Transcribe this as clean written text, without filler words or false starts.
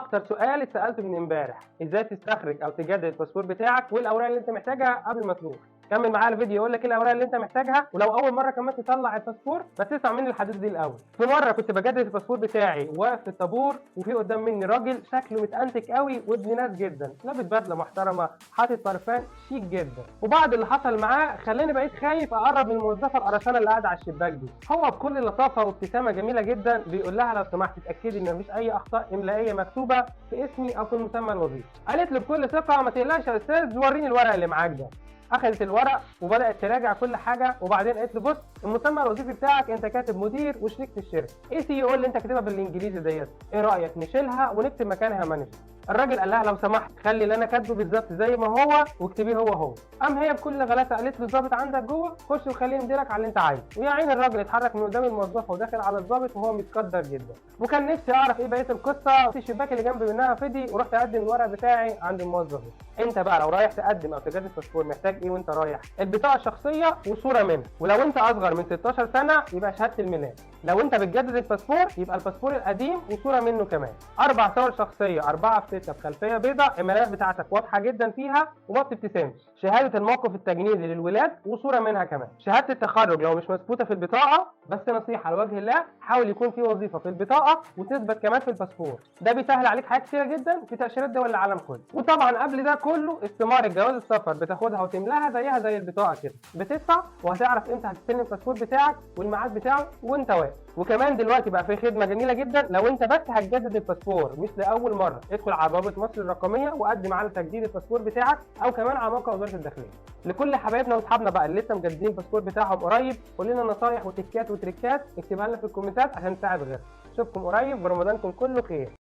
اخطر سؤال اتسالته من امبارح، ازاي تستخرج او تجدد الباسبور بتاعك والاوراق اللي انت محتاجها قبل ما تروح. كمل معايا الفيديو يقول لك ايه الاوراق اللي انت محتاجها، ولو اول مره كمان تطلع الباسبور بس اسمع مني الحدوته دي الاول. في مره كنت بجدد الباسبور بتاعي واقف في الطابور، وفي قدام مني راجل شكله متأنتك قوي وابن ناس جدا، لابس بدله محترمه، حاطط برفان شيك جدا. وبعد اللي حصل معاه خلاني بقيت خايف اقرب من الموظفه القرشانه اللي قاعده على الشباك دي. هو بكل لطافه وابتسامه جميله جدا بيقول لها لو سمحت اتاكدي ان مفيش اي اخطاء املائيه مكتوبه في اسمي او في المسمى الوظيفي. قالت له بكل ثقه ما تقلقش يا استاذ، وريني الورق اللي معاك ده. اخذت الورق وبدات تراجع كل حاجه، وبعدين قالت له بص، المسمى الوظيفي بتاعك انت كاتب مدير وشريك في الشركه، ايه سي او اللي انت كاتبها بالانجليزي ديت، ايه رايك نشيلها ونكتب مكانها مانجر؟ الراجل قال لها لو سمحت خلي اللي انا كاتبه بالظبط زي ما هو واكتبيه هو. قام هي بكل غلاسه قالت له الظابط عندك جوه، خش وخليه يمديلك على اللي انت عايزه. ويا عين الراجل اتحرك من قدام الموظفه وداخل على الظابط وهو متقدر جدا. وكان نفسي اعرف ايه بقيه القصه. في الشباك اللي جنب منها فضي، ورحت اقدم الورق بتاعي عند الموظف. انت بقى لو رايح تقدم او تجدد باسبور محتاج ايه وانت رايح؟ البطاقه الشخصيه وصوره منها، ولو انت اصغر من 16 سنه يبقى شهاده الميلاد. لو انت بتجدد الباسبور يبقى الباسبور القديم وصوره منه كمان. 4 صور شخصيه، 4 في 6 بخلفيه بيضاء، الايميلات بتاعتك واضحه جدا فيها وما بتبتسمش. شهاده الموقف التجنيدي للولاد وصوره منها كمان. شهاده التخرج لو مش مثبوته في البطاقه، بس نصيحه لوجه الله حاول يكون في وظيفه في البطاقه وتثبت كمان في الباسبور، ده بيسهل عليك حاجات كتيره جدا في تاشيرات دول العالم كله. وطبعا قبل ده كله استماره جواز السفر بتاخدها وتملاها زيها زي البطاقه كده، بتدفع وهتعرف امتى هتستلم الباسبور بتاعك والميعاد بتاعه وانت واقف. وكمان دلوقتي بقى في خدمه جميله جدا لو انت بس هتجدد الباسبور مش لاول مره، ادخل على بوابه مصر الرقميه وقدم على تجديد الباسبور بتاعك، او كمان على موقع وزاره الداخليه. لكل حبايبنا واصحابنا بقى اللي لسه مجددين الباسبور بتاعهم قريب، قول لنا نصايح وتكات وتريكات اكتبها لنا في الكومنتات عشان نساعد غيرنا. اشوفكم قريب ورمضانكم كله خير.